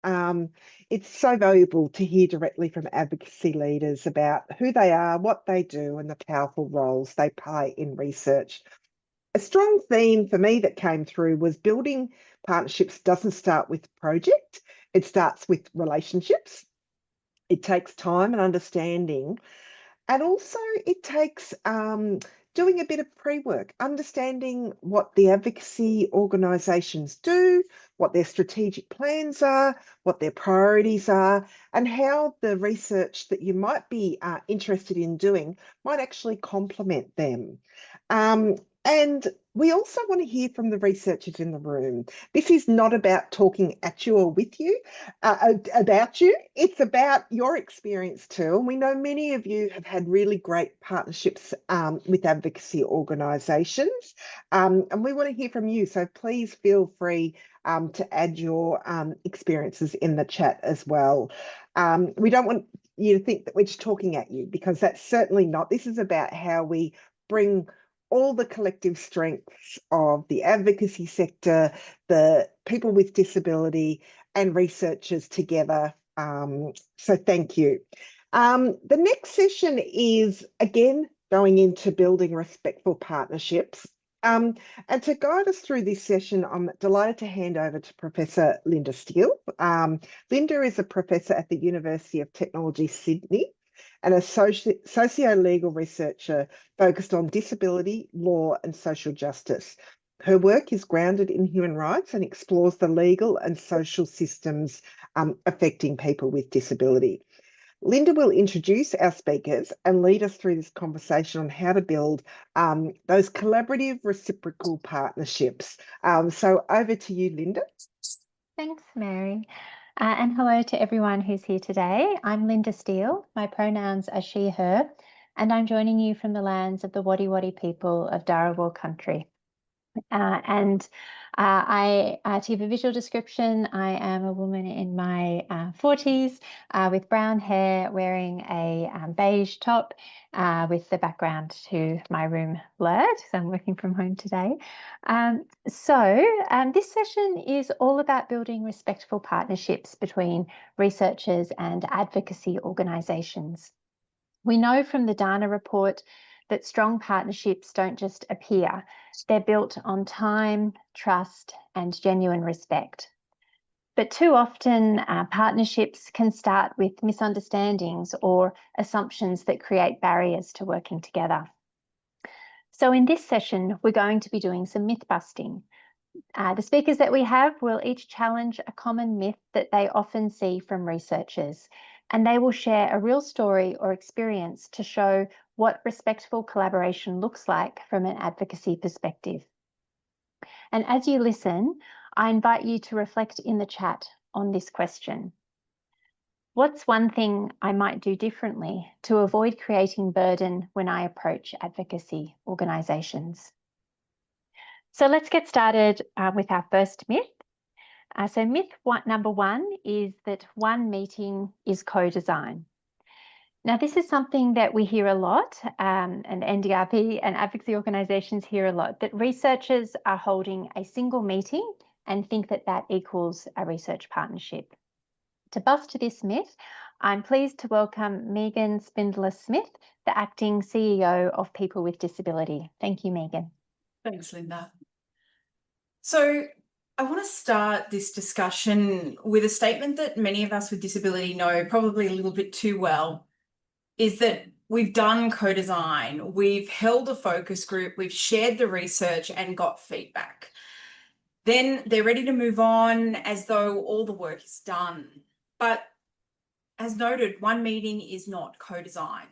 It's so valuable to hear directly from advocacy leaders about who they are, what they do, and the powerful roles they play in research. A strong theme for me that came through was building partnerships doesn't start with project, it starts with relationships. It takes time and understanding. And also, it takes doing a bit of pre work, understanding what the advocacy organisations do, what their strategic plans are, what their priorities are, and how the research that you might be interested in doing might actually complement them. And we also want to hear from the researchers in the room. This is not about talking at you or with you, about you. It's about your experience too. And we know many of you have had really great partnerships with advocacy organisations. And we want to hear from you. So please feel free to add your experiences in the chat as well. We don't want you to think that we're just talking at you, because that's certainly not. This is about how we bring all the collective strengths of the advocacy sector, the people with disability, and researchers together. So thank you. The next session is, again, going into building respectful partnerships. And to guide us through this session, I'm delighted to hand over to Professor Linda Steele. Linda is a professor at the University of Technology, Sydney, and a socio-legal researcher focused on disability, law, and social justice. Her work is grounded in human rights and explores the legal and social systems affecting people with disability. Linda will introduce our speakers and lead us through this conversation on how to build those collaborative reciprocal partnerships. So over to you, Linda. Thanks, Mary. And hello to everyone who's here today. I'm Linda Steele. My pronouns are she, her, and I'm joining you from the lands of the Wadi Wadi people of Dharawal country. To give a visual description, I am a woman in my 40s with brown hair, wearing a beige top with the background to my room blurred, so I'm working from home today. This session is all about building respectful partnerships between researchers and advocacy organisations. We know from the Dana report that strong partnerships don't just appear. They're built on time, trust, and genuine respect. But too often, partnerships can start with misunderstandings or assumptions that create barriers to working together. So in this session, we're going to be doing some myth busting. The speakers that we have will each challenge a common myth that they often see from researchers, and they will share a real story or experience to show what respectful collaboration looks like from an advocacy perspective. And as you listen, I invite you to reflect in the chat on this question. What's one thing I might do differently to avoid creating burden when I approach advocacy organisations? So let's get started with our first myth. Myth number one is that one meeting is co-design. Now, this is something that we hear a lot, and NDRP and advocacy organisations hear a lot, that researchers are holding a single meeting and think that that equals a research partnership. To bust this myth, I'm pleased to welcome Megan Spindler-Smith, the acting CEO of People with Disability. Thank you, Megan. Thanks, Linda. So I want to start this discussion with a statement that many of us with disability know probably a little bit too well, is that we've done co-design, we've held a focus group, we've shared the research and got feedback. Then they're ready to move on as though all the work is done. But as noted, one meeting is not co-design.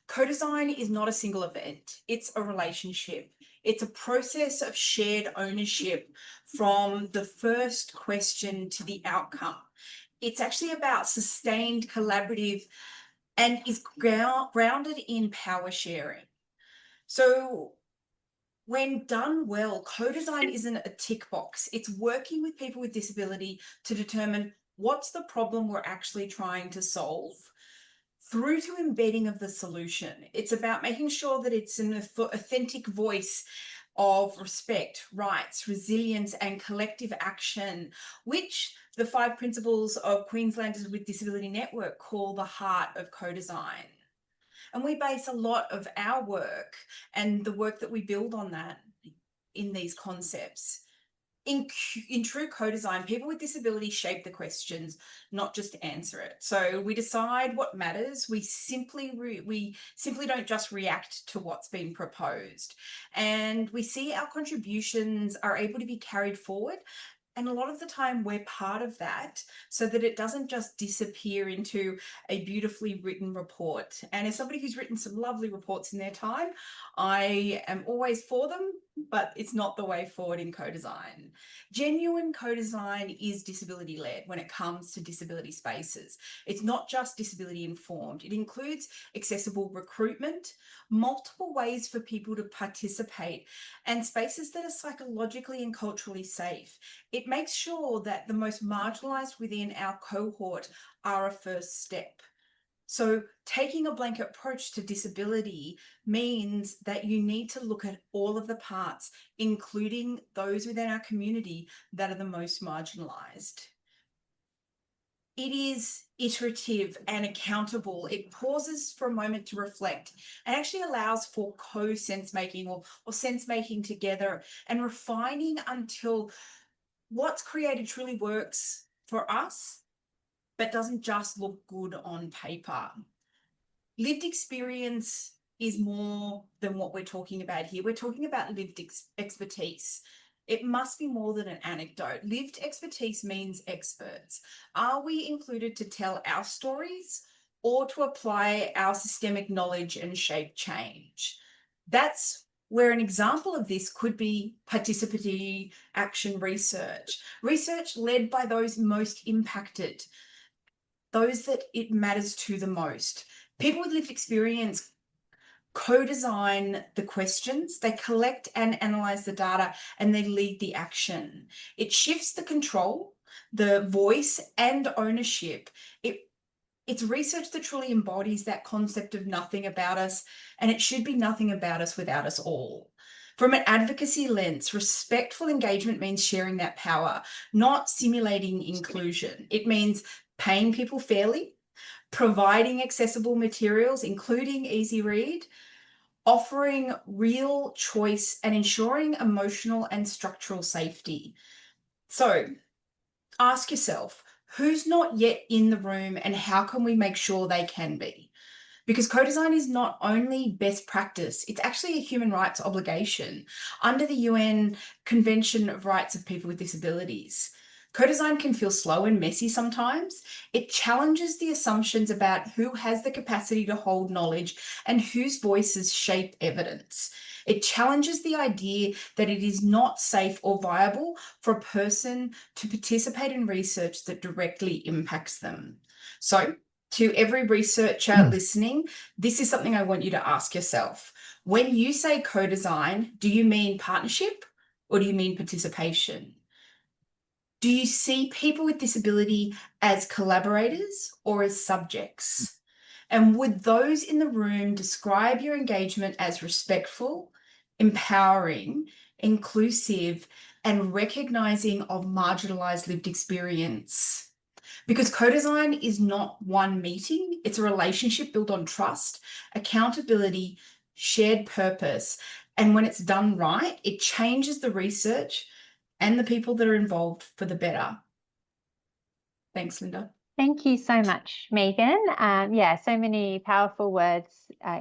Co-design is not a single event, it's a relationship. It's a process of shared ownership from the first question to the outcome. It's actually about sustained collaborative and is grounded in power sharing. So when done well, co-design isn't a tick box. It's working with people with disability to determine what's the problem we're actually trying to solve, through to embedding of the solution. It's about making sure that it's an authentic voice of respect, rights, resilience, and collective action, which the 5 principles of Queenslanders with Disability Network call the heart of co-design. And we base a lot of our work and the work that we build on that in these concepts. In true co-design, people with disability shape the questions, not just answer it. So we decide what matters. We simply don't just react to what's been proposed. And we see our contributions are able to be carried forward. And a lot of the time we're part of that so that it doesn't just disappear into a beautifully written report. And as somebody who's written some lovely reports in their time, I am always for them, but it's not the way forward in co-design. Genuine co-design is disability-led when it comes to disability spaces. It's not just disability informed. It includes accessible recruitment, multiple ways for people to participate, and spaces that are psychologically and culturally safe. It makes sure that the most marginalised within our cohort are a first step. So taking a blanket approach to disability means that you need to look at all of the parts, including those within our community that are the most marginalised. It is iterative and accountable. It pauses for a moment to reflect and actually allows for co-sense making or sense making together and refining until what's created truly works for us, but doesn't just look good on paper. Lived experience is more than what we're talking about here. We're talking about lived expertise. It must be more than an anecdote. Lived expertise means experts. Are we included to tell our stories or to apply our systemic knowledge and shape change? That's where an example of this could be participatory action research. Research led by those most impacted, those that it matters to the most. People with lived experience co-design the questions, they collect and analyze the data, and they lead the action. It shifts the control, the voice, and ownership. It's research that truly embodies that concept of nothing about us, and it should be nothing about us without us all. From an advocacy lens, respectful engagement means sharing that power, not simulating inclusion. It means paying people fairly, providing accessible materials, including easy read, offering real choice, and ensuring emotional and structural safety. So ask yourself, who's not yet in the room and how can we make sure they can be? Because co-design is not only best practice, it's actually a human rights obligation under the UN Convention of Rights of People with Disabilities. Co-design can feel slow and messy sometimes. It challenges the assumptions about who has the capacity to hold knowledge and whose voices shape evidence. It challenges the idea that it is not safe or viable for a person to participate in research that directly impacts them. So, to every researcher listening, this is something I want you to ask yourself. When you say co-design, do you mean partnership or do you mean participation? Do you see people with disability as collaborators or as subjects? And would those in the room describe your engagement as respectful, empowering, inclusive, and recognising of marginalised lived experience? Because co-design is not one meeting, it's a relationship built on trust, accountability, shared purpose. And when it's done right, it changes the research and the people that are involved for the better. Thanks, Linda. Thank you so much, Megan. Yeah, so many powerful words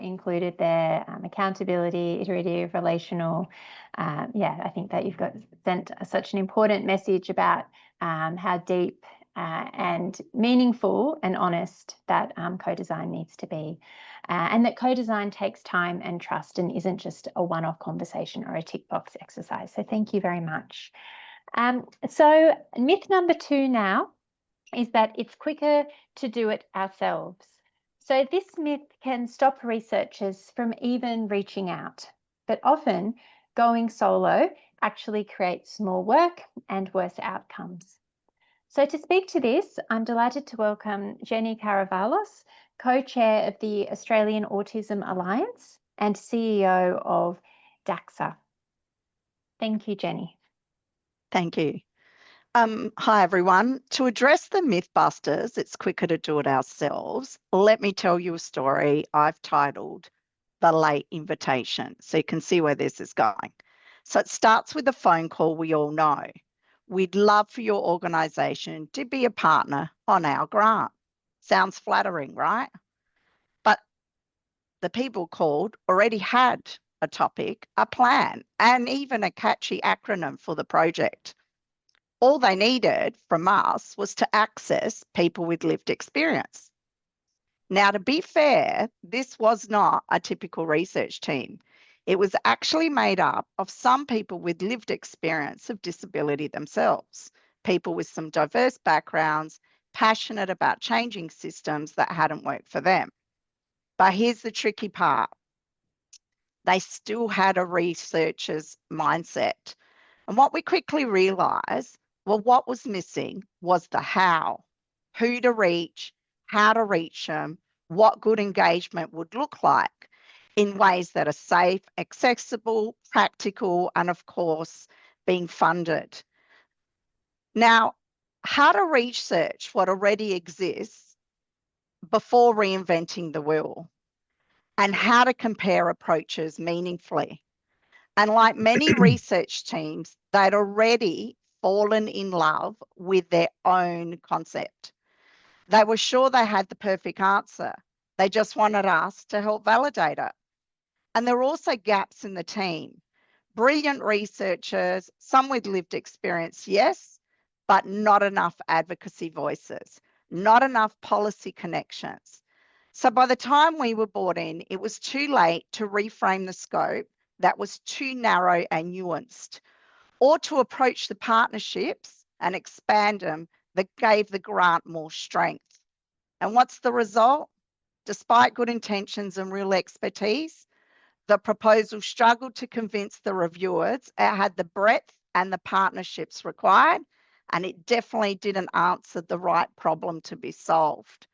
included there. Accountability, iterative, relational. Yeah, I think that you've sent such an important message about how deep and meaningful and honest that co-design needs to be. And that co-design takes time and trust and isn't just a one-off conversation or a tick box exercise. So thank you very much. So myth number 2 now is that it's quicker to do it ourselves. So this myth can stop researchers from even reaching out, but often going solo actually creates more work and worse outcomes. So to speak to this, I'm delighted to welcome Jenny Karavolos, co-chair of the Australian Autism Alliance and CEO of DAXA. Thank you, Jenny. Thank you. Hi, everyone. To address the mythbusters, it's quicker to do it ourselves. Let me tell you a story I've titled The Late Invitation, so you can see where this is going. So it starts with a phone call we all know. We'd love for your organisation to be a partner on our grant. Sounds flattering, right? But the people called already had a topic, a plan, and even a catchy acronym for the project. All they needed from us was to access people with lived experience. Now, to be fair, this was not a typical research team. It was actually made up of some people with lived experience of disability themselves, people with some diverse backgrounds, passionate about changing systems that hadn't worked for them. But here's the tricky part. They still had a researcher's mindset. And what we quickly realised, well, what was missing was the how, who to reach, how to reach them, what good engagement would look like in ways that are safe, accessible, practical, and of course, being funded. Now, how to research what already exists before reinventing the wheel, and how to compare approaches meaningfully. And like many research teams, they'd already fallen in love with their own concept. They were sure they had the perfect answer. They just wanted us to help validate it. And there were also gaps in the team. Brilliant researchers, some with lived experience, yes, but not enough advocacy voices, not enough policy connections. So by the time we were brought in, it was too late to reframe the scope that was too narrow and nuanced, or to approach the partnerships and expand them that gave the grant more strength. And what's the result? Despite good intentions and real expertise, the proposal struggled to convince the reviewers it had the breadth and the partnerships required, and it definitely didn't answer the right problem to be solved.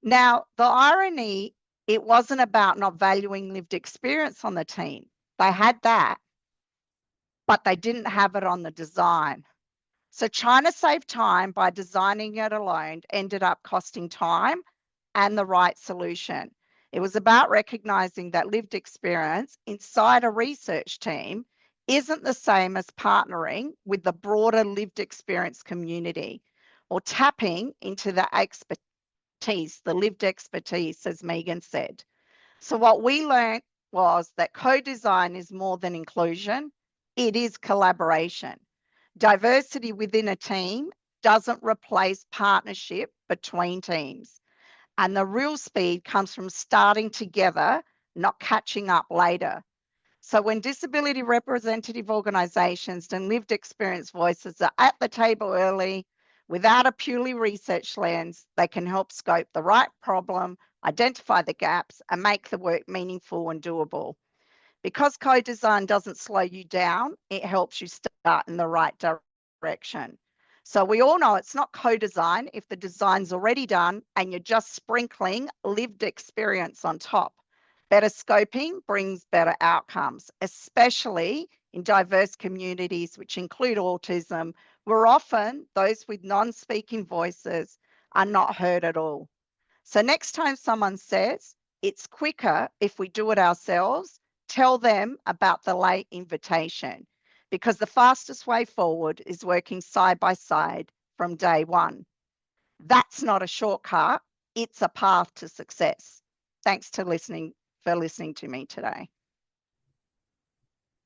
Now, the irony, it wasn't about not valuing lived experience on the team. They had that, but they didn't have it on the design. So trying to save time by designing it alone ended up costing time and the right solution. It was about recognizing that lived experience inside a research team isn't the same as partnering with the broader lived experience community or tapping into the the lived expertise, as Megan said. So what we learned was that co-design is more than inclusion, it is collaboration. Diversity within a team doesn't replace partnership between teams. And the real speed comes from starting together, not catching up later. So when disability representative organisations and lived experience voices are at the table early, without a purely research lens, they can help scope the right problem, identify the gaps, and make the work meaningful and doable. Because co-design doesn't slow you down, it helps you start in the right direction. So we all know it's not co-design if the design's already done and you're just sprinkling lived experience on top. Better scoping brings better outcomes, especially in diverse communities, which include autism, where often those with non-speaking voices are not heard at all. So next time someone says it's quicker if we do it ourselves, tell them about the late invitation, because the fastest way forward is working side by side from day one. That's not a shortcut, it's a path to success. Thanks for listening to me today.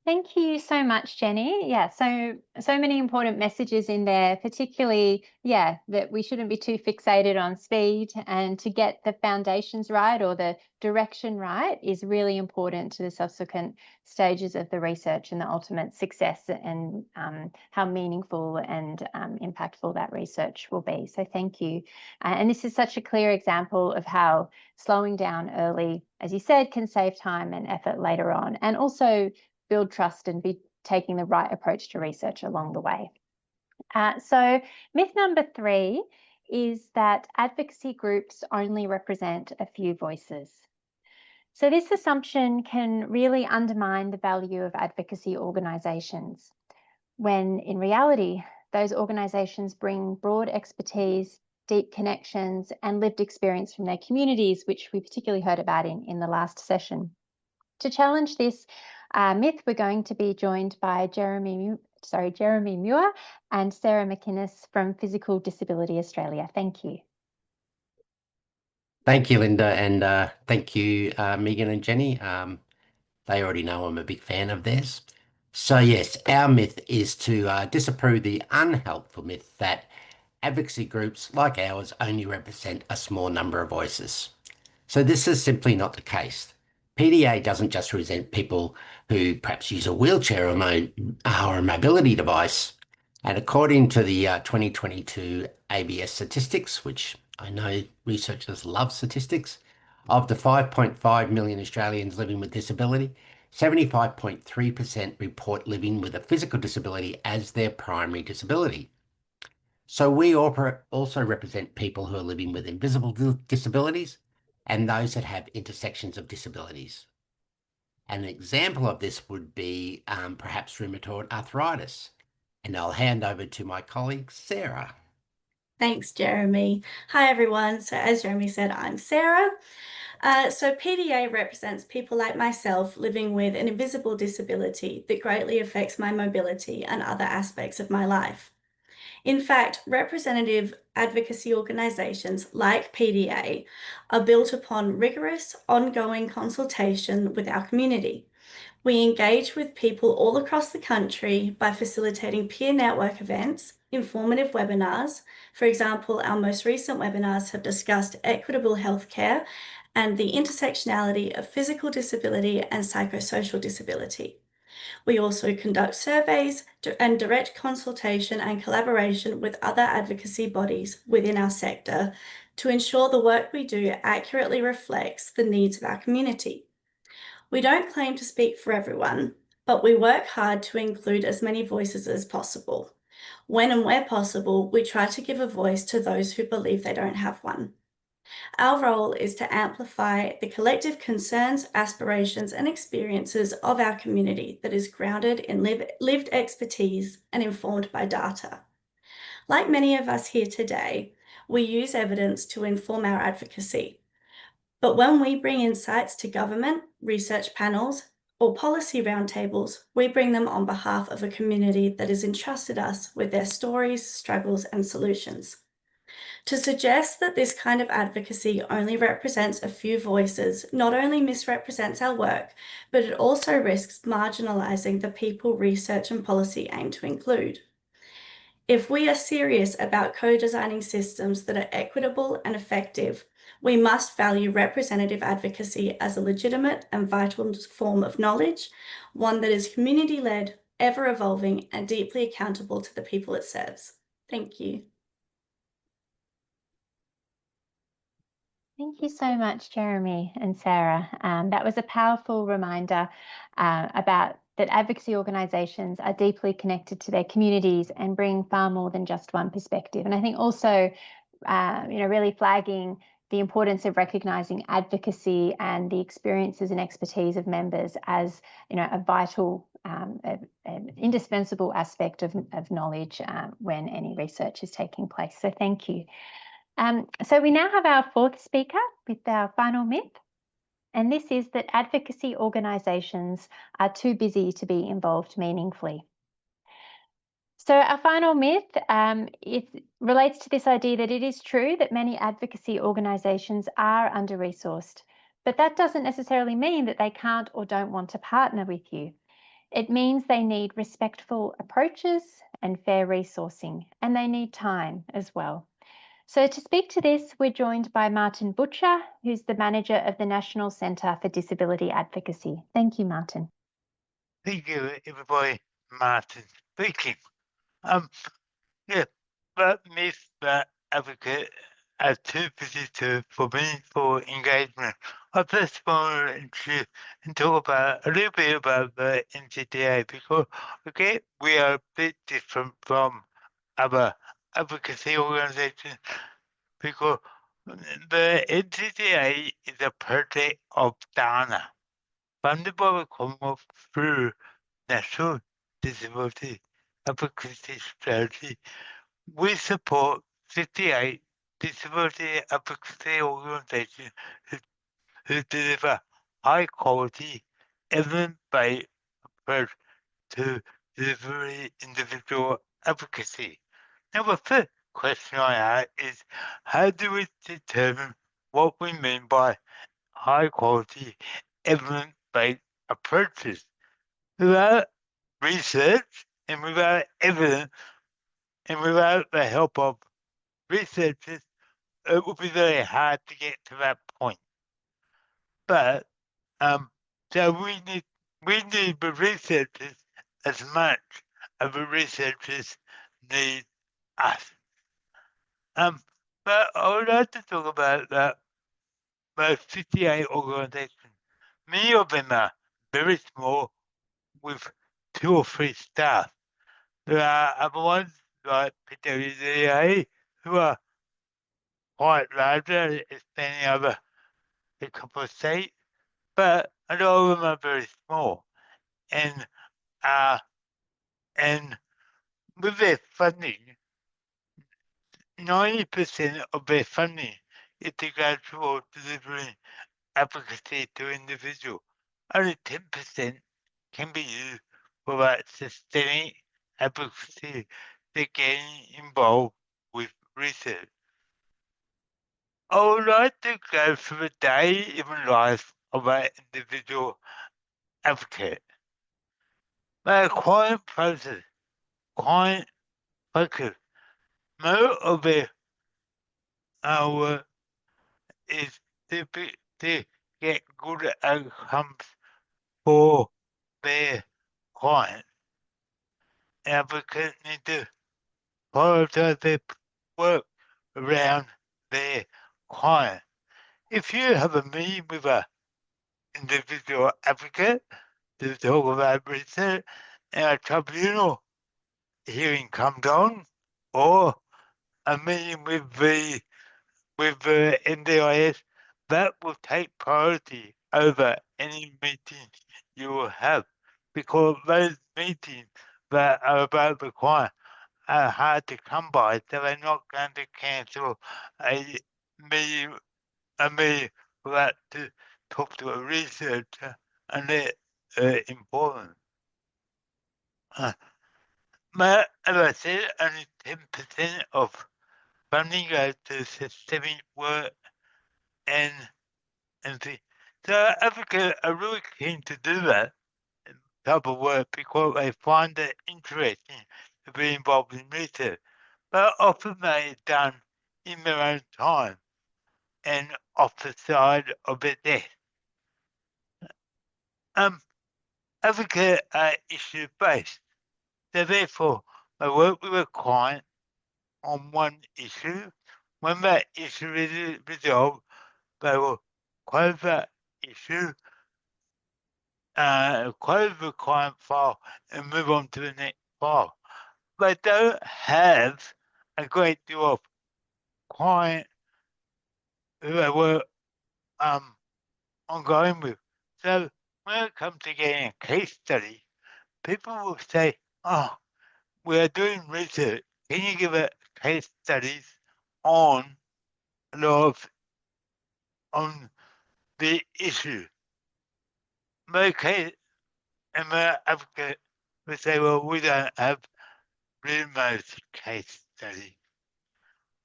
Thank you so much, Jenny. Yeah, so many important messages in there, particularly, yeah, that we shouldn't be too fixated on speed, and to get the foundations right or the direction right is really important to the subsequent stages of the research and the ultimate success and how meaningful and impactful that research will be. So thank you. And this is such a clear example of how slowing down early, as you said, can save time and effort later on, and also build trust and be taking the right approach to research along the way. So myth number 3 is that advocacy groups only represent a few voices. So this assumption can really undermine the value of advocacy organisations, when in reality, those organisations bring broad expertise, deep connections, and lived experience from their communities, which we particularly heard about in the last session. To challenge this myth, we're going to be joined by Jeremy Muir and Sarah McInnes from Physical Disability Australia. Thank you. Thank you, Linda, and thank you, Megan and Jenny. They already know I'm a big fan of theirs. So yes, our myth is to disapprove the unhelpful myth that advocacy groups like ours only represent a small number of voices. So this is simply not the case. PDA doesn't just represent people who perhaps use a wheelchair or a mobility device. And according to the 2022 ABS statistics, which I know researchers love statistics, of the 5.5 million Australians living with disability, 75.3% report living with a physical disability as their primary disability. So we also represent people who are living with invisible disabilities and those that have intersections of disabilities. An example of this would be perhaps rheumatoid arthritis. And I'll hand over to my colleague, Sarah. Thanks, Jeremy. Hi, everyone. So as Jeremy said, I'm Sarah. So PDA represents people like myself living with an invisible disability that greatly affects my mobility and other aspects of my life. In fact, representative advocacy organisations like PDA are built upon rigorous, ongoing consultation with our community. We engage with people all across the country by facilitating peer network events, informative webinars. For example, our most recent webinars have discussed equitable healthcare and the intersectionality of physical disability and psychosocial disability. We also conduct surveys and direct consultation and collaboration with other advocacy bodies within our sector to ensure the work we do accurately reflects the needs of our community. We don't claim to speak for everyone, but we work hard to include as many voices as possible. When and where possible, we try to give a voice to those who believe they don't have one. Our role is to amplify the collective concerns, aspirations, and experiences of our community that is grounded in lived expertise and informed by data. Like many of us here today, we use evidence to inform our advocacy. But when we bring insights to government, research panels, or policy roundtables, we bring them on behalf of a community that has entrusted us with their stories, struggles, and solutions. To suggest that this kind of advocacy only represents a few voices not only misrepresents our work, but it also risks marginalising the people research and policy aim to include. If we are serious about co-designing systems that are equitable and effective, we must value representative advocacy as a legitimate and vital form of knowledge, one that is community-led, ever-evolving, and deeply accountable to the people it serves. Thank you. Thank you so much, Jeremy and Sarah. That was a powerful reminder about that advocacy organisations are deeply connected to their communities and bring far more than just one perspective. And I think also, really flagging the importance of recognising advocacy and the experiences and expertise of members as, a vital, an indispensable aspect of knowledge when any research is taking place. So thank you. So we now have our fourth speaker with our final myth, and this is that advocacy organisations are too busy to be involved meaningfully. So our final myth, it relates to this idea that it is true that many advocacy organisations are under-resourced, but that doesn't necessarily mean that they can't or don't want to partner with you. It means they need respectful approaches and fair resourcing, and they need time as well. So to speak to this, we're joined by Martin Butcher, who's the manager of the National Centre for Disability Advocacy. Thank you, Martin. Thank you, everybody. Martin speaking. That myth that advocate are too busy for meaningful engagement. I first wanted to talk about a little bit about the NCDA because we are a bit different from other advocacy organizations because The NCDA is a project of Dana, funded by the Commonwealth through National Disability Advocacy Strategy. We support 58 disability advocacy organisations who deliver high quality, evidence-based approach to delivering individual advocacy. Now, the first question I have is, how do we determine what we mean by high quality, evidence-based approaches? Without research and without evidence and without the help of researchers, it will be very hard to get to that point. But so we need the researchers as much as the researchers need us. But I would like to talk about those 58 organizations. Many of them are very small with 2 or 3 staff. There are other ones like PWDA who are quite larger, expanding over a couple of states, but a lot of them are very small. And with their funding, 90% of their funding is to go toward delivering advocacy to individuals. Only 10% can be used for that systemic advocacy to getting involved with research. I would like to go through the day in the life of an individual advocate. Their client process, client focus. Most of their work is to get good outcomes for their client. Advocates need to prioritize their work around their client. If you have a meeting with an individual advocate to talk about research and a tribunal hearing comes on, or a meeting with the NDIS, that will take priority over any meeting you will have, because those meetings that are about the client are hard to come by, so they're not going to cancel a meeting without to talk to a researcher, and they're important. But as I said, only 10% of funding goes to systemic work and so advocates are really keen to do that type of work because they find it interesting to be involved in research, but often they are done in their own time and off the side of their desk. Advocates are issue-based, so therefore they work with a client on one issue. When that issue is resolved, they will close that issue, close the client file, and move on to the next file. They don't have a great deal of client who they work ongoing with. So when it comes to getting a case study, people will say, "Oh, we are doing research. Can you give us case studies on on the issue?" Okay, and the advocate will say, "Well, we don't have remote case study."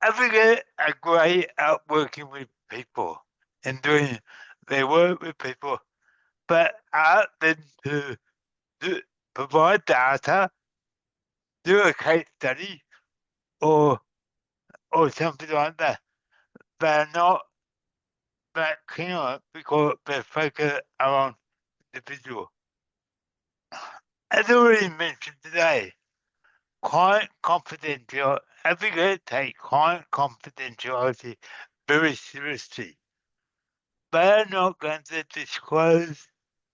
Advocates are great at working with people and doing their work with people, but ask them to provide data, do a case study, or something like that. They're not that keen on it because their focus are on individual. As already mentioned today, client confidentiality, advocates take client confidentiality very seriously. They are not going to disclose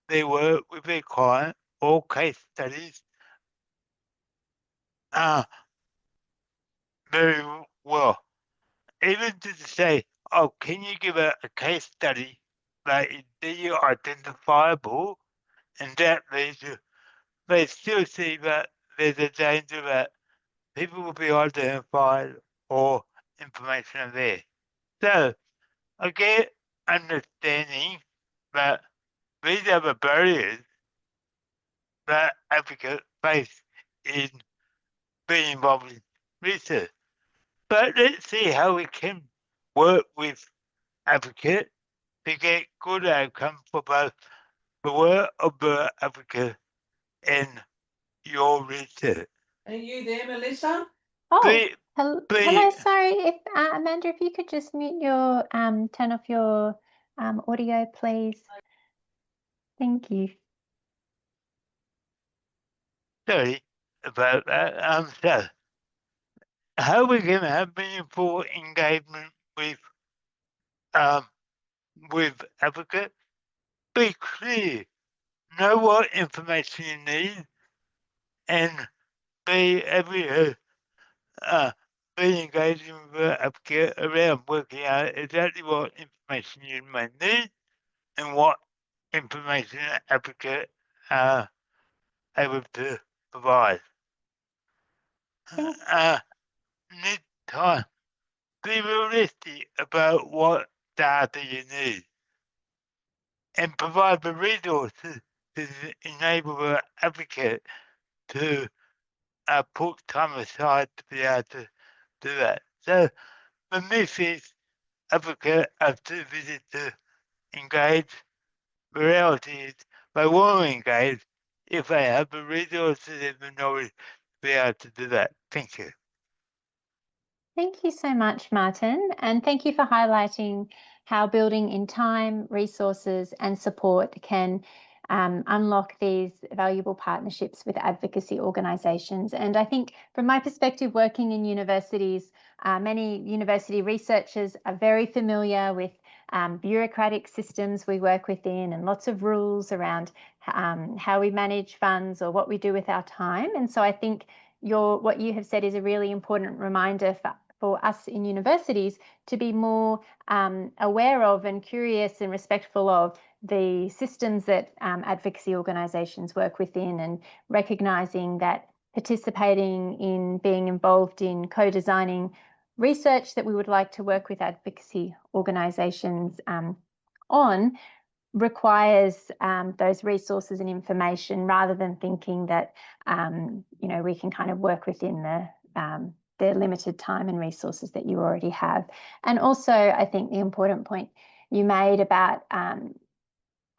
their work with their client or case studies very well. Even to say, oh, can you give a case study that is identifiable, and that they still see that there's a danger that people will be identified or information are there. So I get understanding that these are the barriers that advocates face in being involved in research. But let's see how we can work with advocates to get good outcomes for both the work of the advocate and your research. Are you there, Melissa? Oh, Be- hello. be- Sorry, if Amanda, if you could just mute your turn off your audio, please. Thank you. Sorry about that. So how we can have meaningful engagement with advocates? Be clear, know what information you need, and be be engaging with the advocate around working out exactly what information you may need and what information an advocate are able to provide. Need time. Be realistic about what data you need and provide the resources to enable the advocate to put time aside to be able to do that. So the myth is advocates are too busy to engage. The reality is they won't engage if they have the resources and the knowledge to be able to do that. Thank you. Thank you so much, Martin, and thank you for highlighting how building in time, resources and support can unlock these valuable partnerships with advocacy organisations. And I think from my perspective, working in universities, many university researchers are very familiar with bureaucratic systems we work within and lots of rules around how we manage funds or what we do with our time. And so I think what you have said is a really important reminder for us in universities to be more aware of and curious and respectful of the systems that advocacy organisations work within, and recognising that participating in being involved in co-designing research that we would like to work with advocacy organisations on requires those resources and information, rather than thinking that we can kind of work within the limited time and resources that you already have. And also, I think the important point you made about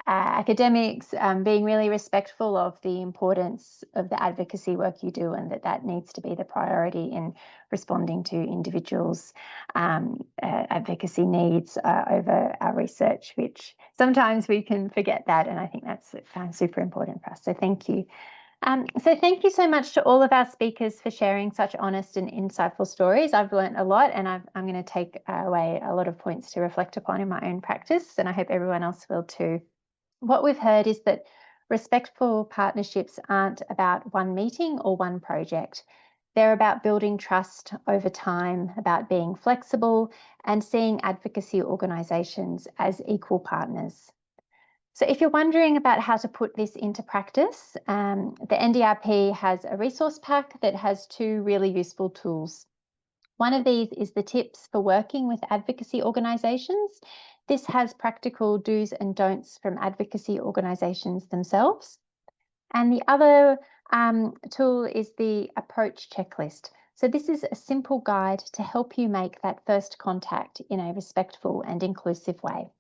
academics being really respectful of the importance of the advocacy work you do, and that needs to be the priority in responding to individuals' advocacy needs over our research, which sometimes we can forget that, and I think that's super important for us. So thank you. So thank you so much to all of our speakers for sharing such honest and insightful stories. I've learned a lot, and I'm going to take away a lot of points to reflect upon in my own practice, and I hope everyone else will too. What we've heard is that respectful partnerships aren't about one meeting or one project. They're about building trust over time, about being flexible and seeing advocacy organisations as equal partners. So if you're wondering about how to put this into practice, the NDRP has a resource pack that has two really useful tools. One of these is the tips for working with advocacy organisations. This has practical do's and don'ts from advocacy organisations themselves. And the other tool is the approach checklist. So this is a simple guide to help you make that first contact in a respectful and inclusive way.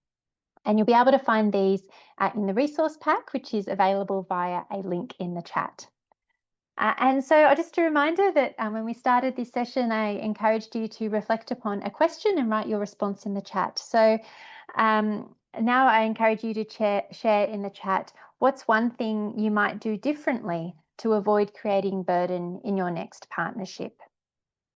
And you'll be able to find these in the resource pack, which is available via a link in the chat. And so just a reminder that when we started this session, I encouraged you to reflect upon a question and write your response in the chat. So now I encourage you to share in the chat, what's one thing you might do differently to avoid creating burden in your next partnership?